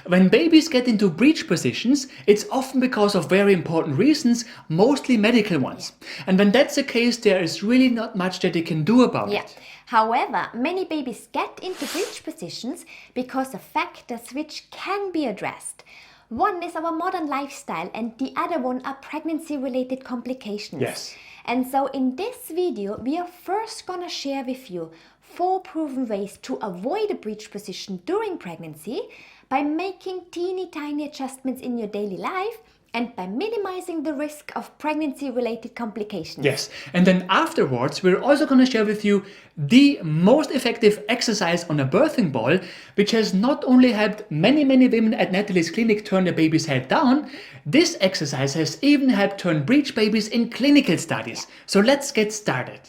When babies get into breech positions, it's often because of very important reasons, mostly medical ones. And when that's the case, there is really not much that they can do about it. However, many babies get into breech positions because of factors which can be addressed. One is our modern lifestyle and the other one are pregnancy-related complications. Yes. And so in this video, we are first gonna share with you 4 proven ways to avoid a breech position during pregnancy by making teeny tiny adjustments in your daily life and by minimizing the risk of pregnancy-related complications. Yes, and then afterwards we're also going to share with you the most effective exercise on a birthing ball, which has not only helped many women at Natalie's clinic turn their baby's head down, this exercise has even helped turn breech babies in clinical studies. So let's get started.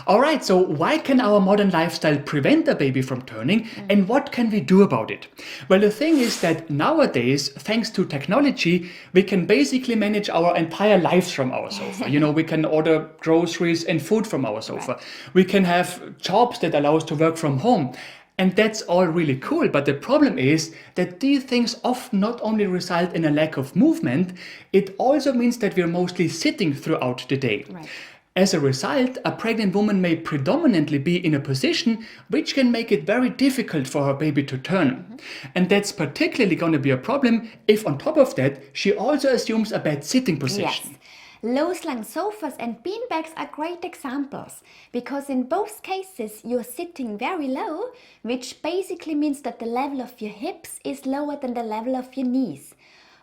Alright, so why can our modern lifestyle prevent a baby from turning and what can we do about it? Well, the thing is that nowadays, thanks to technology, we can basically manage our entire lives from our sofa. We can order groceries and food from our sofa. Right. We can have jobs that allow us to work from home. And that's all really cool, but the problem is that these things often not only result in a lack of movement, it also means that we're mostly sitting throughout the day. Right. As a result, a pregnant woman may predominantly be in a position which can make it very difficult for her baby to turn. And that's particularly going to be a problem if on top of that she also assumes a bad sitting position. Yes. Low-slung sofas and beanbags are great examples because in both cases you're sitting very low, which basically means that the level of your hips is lower than the level of your knees.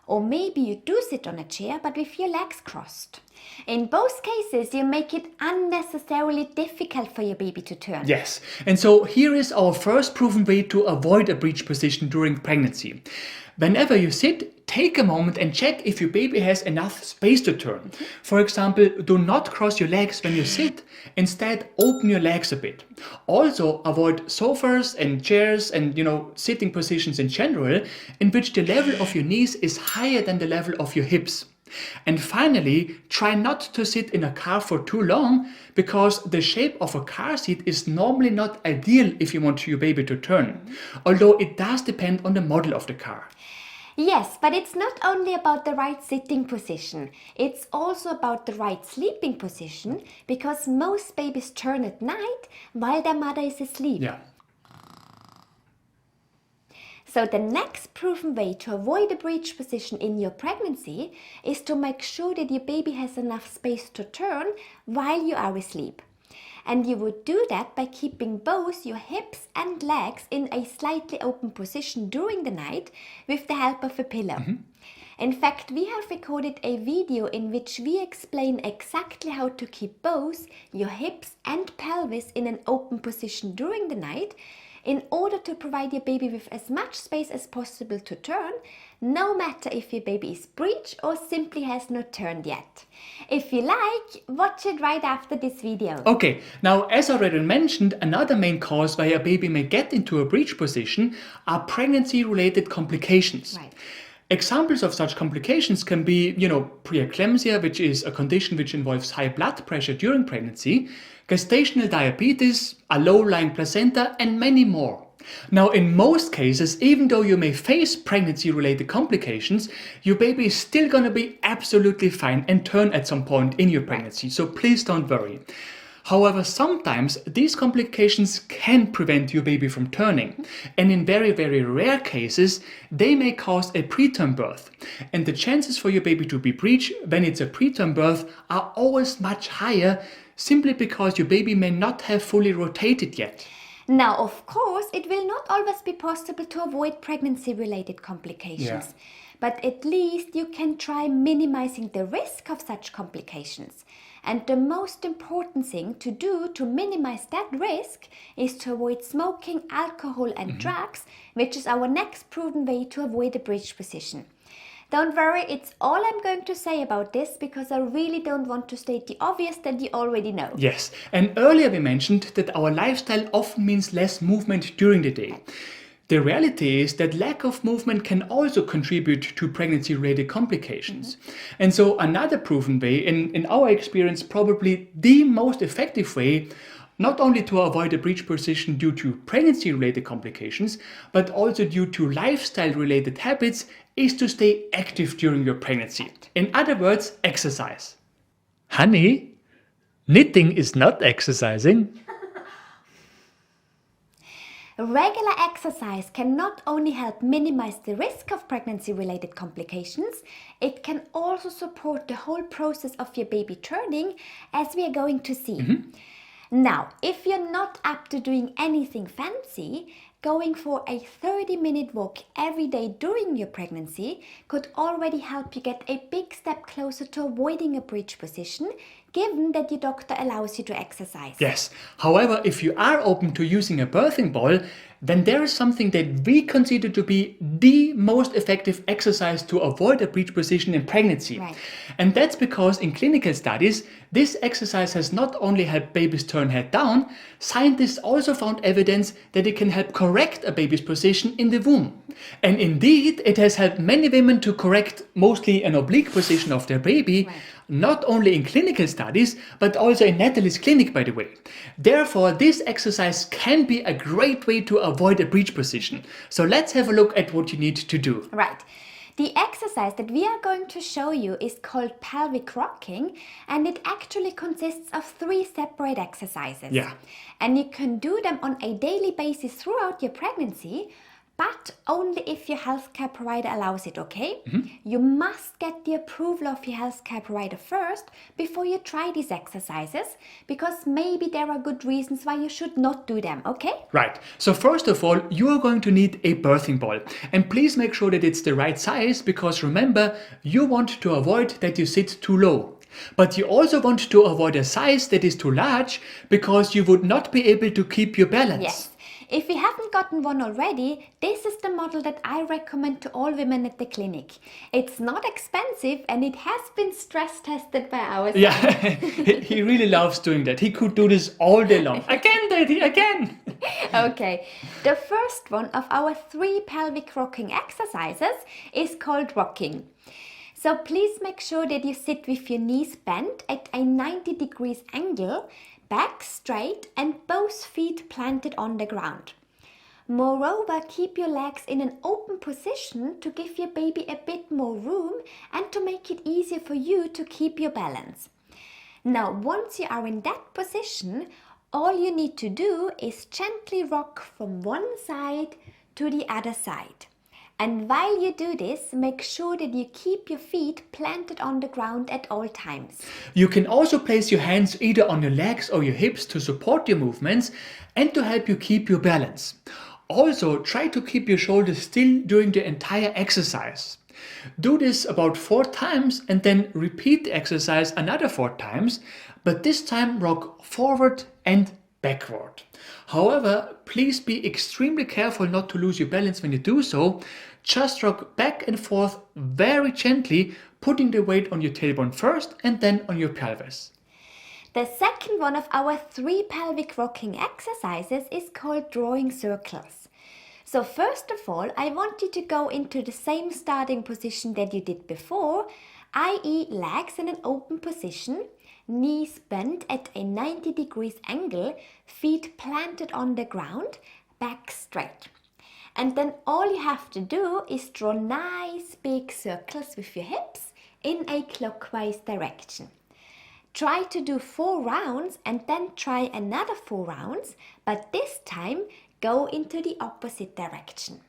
Or maybe you do sit on a chair but with your legs crossed. In both cases, you make it unnecessarily difficult for your baby to turn. Yes, and so here is our first proven way to avoid a breech position during pregnancy. Whenever you sit, take a moment and check if your baby has enough space to turn. For example, do not cross your legs when you sit. Instead, open your legs a bit. Also, avoid sofas and chairs and, sitting positions in general, in which the level of your knees is higher than the level of your hips. And finally, try not to sit in a car for too long because the shape of a car seat is normally not ideal if you want your baby to turn, although it does depend on the model of the car. Yes, but it's not only about the right sitting position, it's also about the right sleeping position because most babies turn at night while their mother is asleep. Yeah. So the next proven way to avoid a breech position in your pregnancy is to make sure that your baby has enough space to turn while you are asleep. And you would do that by keeping both your hips and legs in a slightly open position during the night with the help of a pillow. In fact, we have recorded a video in which we explain exactly how to keep both your hips and pelvis in an open position during the night in order to provide your baby with as much space as possible to turn, no matter if your baby is breech or simply has not turned yet. If you like, watch it right after this video. Okay, now as already mentioned, another main cause why a baby may get into a breech position are pregnancy-related complications. Right. Examples of such complications can be, preeclampsia, which is a condition which involves high blood pressure during pregnancy, gestational diabetes, a low-lying placenta, and many more. Now, in most cases, even though you may face pregnancy-related complications, your baby is still going to be absolutely fine and turn at some point in your pregnancy, so please don't worry. However, sometimes these complications can prevent your baby from turning, and in very rare cases, they may cause a preterm birth. And the chances for your baby to be breech when it's a preterm birth are always much higher, simply because your baby may not have fully rotated yet. Now, of course, it will not always be possible to avoid pregnancy-related complications, but at least you can try minimizing the risk of such complications. And the most important thing to do to minimize that risk is to avoid smoking, alcohol and drugs, which is our next proven way to avoid a breech position. Don't worry, it's all I'm going to say about this because I really don't want to state the obvious that you already know. Yes, and earlier we mentioned that our lifestyle often means less movement during the day. The reality is that lack of movement can also contribute to pregnancy-related complications. And so another proven way, in our experience probably the most effective way, not only to avoid a breech position due to pregnancy-related complications, but also due to lifestyle-related habits, is to stay active during your pregnancy. In other words, exercise. Honey, knitting is not exercising. Regular exercise can not only help minimize the risk of pregnancy-related complications, it can also support the whole process of your baby turning, as we are going to see. Now, if you're not up to doing anything fancy, going for a 30-minute walk every day during your pregnancy could already help you get a big step closer to avoiding a breech position, given that your doctor allows you to exercise. Yes, however, if you are open to using a birthing ball, then there is something that we consider to be the most effective exercise to avoid a breech position in pregnancy. Right. And that's because in clinical studies, this exercise has not only helped babies turn head down, scientists also found evidence that it can help correct a baby's position in the womb. And indeed, it has helped many women to correct mostly an oblique position of their baby, Right. not only in clinical studies, but also in Natalie's clinic, by the way. Therefore, this exercise can be a great way to avoid a breech position. So let's have a look at what you need to do. Right. The exercise that we are going to show you is called pelvic rocking, and it actually consists of 3 separate exercises. Yeah. And you can do them on a daily basis throughout your pregnancy, but only if your healthcare provider allows it, okay? You must get the approval of your healthcare provider first before you try these exercises, because maybe there are good reasons why you should not do them, okay? Right, so first of all, you are going to need a birthing ball. And please make sure that it's the right size, because remember, you want to avoid that you sit too low. But you also want to avoid a size that is too large, because you would not be able to keep your balance. Yes. If you haven't gotten one already, this is the model that I recommend to all women at the clinic. It's not expensive and it has been stress tested by our Yeah, he really loves doing that. He could do this all day long. Again, Daddy, again. Okay, the first one of our 3 pelvic rocking exercises is called rocking. So please make sure that you sit with your knees bent at a 90 degrees angle, back straight and both feet planted on the ground. Moreover, keep your legs in an open position to give your baby a bit more room and to make it easier for you to keep your balance. Now, once you are in that position, all you need to do is gently rock from one side to the other side. And while you do this, make sure that you keep your feet planted on the ground at all times. You can also place your hands either on your legs or your hips to support your movements and to help you keep your balance. Also, try to keep your shoulders still during the entire exercise. Do this about 4 times and then repeat the exercise another 4 times, but this time rock forward and backward. However, please be extremely careful not to lose your balance when you do so. Just rock back and forth very gently, putting the weight on your tailbone first and then on your pelvis. The second one of our 3 pelvic rocking exercises is called drawing circles. So first of all, I want you to go into the same starting position that you did before, i.e. legs in an open position, knees bent at a 90 degrees angle, feet planted on the ground, back straight. And then all you have to do is draw nice big circles with your hips in a clockwise direction. Try to do 4 rounds and then try another 4 rounds, but this time go into the opposite direction.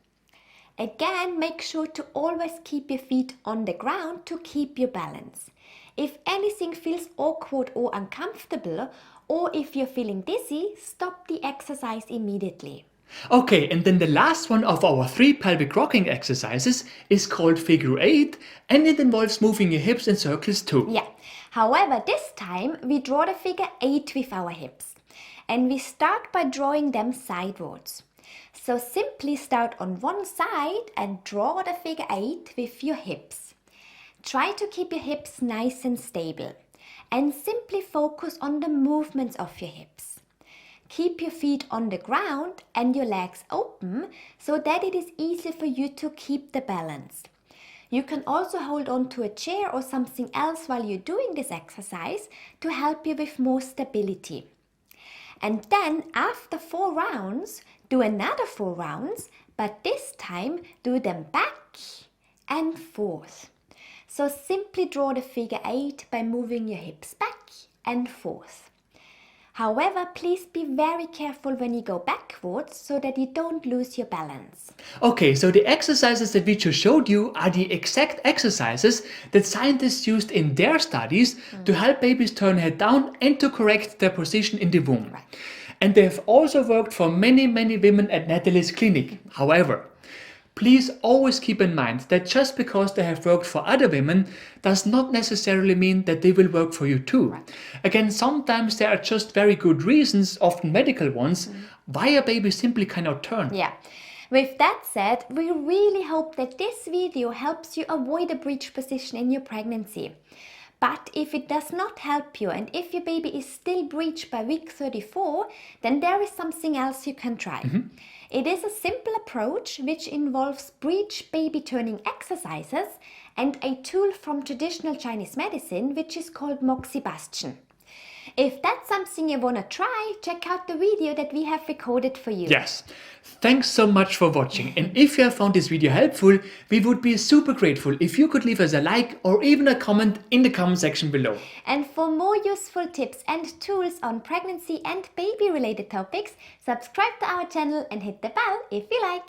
Again, make sure to always keep your feet on the ground to keep your balance. If anything feels awkward or uncomfortable, or if you're feeling dizzy, stop the exercise immediately. Okay, and then the last one of our 3 pelvic rocking exercises is called figure 8, and it involves moving your hips in circles too. Yeah, however, this time we draw the figure 8 with our hips. And we start by drawing them sidewards. So simply start on one side and draw the figure 8 with your hips. Try to keep your hips nice and stable. And simply focus on the movements of your hips. Keep your feet on the ground and your legs open so that it is easy for you to keep the balance. You can also hold on to a chair or something else while you're doing this exercise to help you with more stability. And then after 4 rounds, do another 4 rounds, but this time do them back and forth. So simply draw the figure 8 by moving your hips back and forth. However, please be very careful when you go backwards so that you don't lose your balance. Okay, so the exercises that we just showed you are the exact exercises that scientists used in their studies to help babies turn head down and to correct their position in the womb. Right. And they have also worked for many women at Natalie's clinic. However, please always keep in mind that just because they have worked for other women does not necessarily mean that they will work for you too. Again, sometimes there are just very good reasons, often medical ones, why a baby simply cannot turn. Yeah. With that said, we really hope that this video helps you avoid a breech position in your pregnancy. But if it does not help you and if your baby is still breech by week 34, then there is something else you can try. It is a simple approach which involves breech baby turning exercises and a tool from traditional Chinese medicine which is called moxibustion. If that's something you want to try, check out the video that we have recorded for you. Yes, thanks so much for watching, and if you have found this video helpful, we would be super grateful if you could leave us a like or even a comment in the comment section below. And for more useful tips and tools on pregnancy and baby related topics, subscribe to our channel and hit the bell if you like.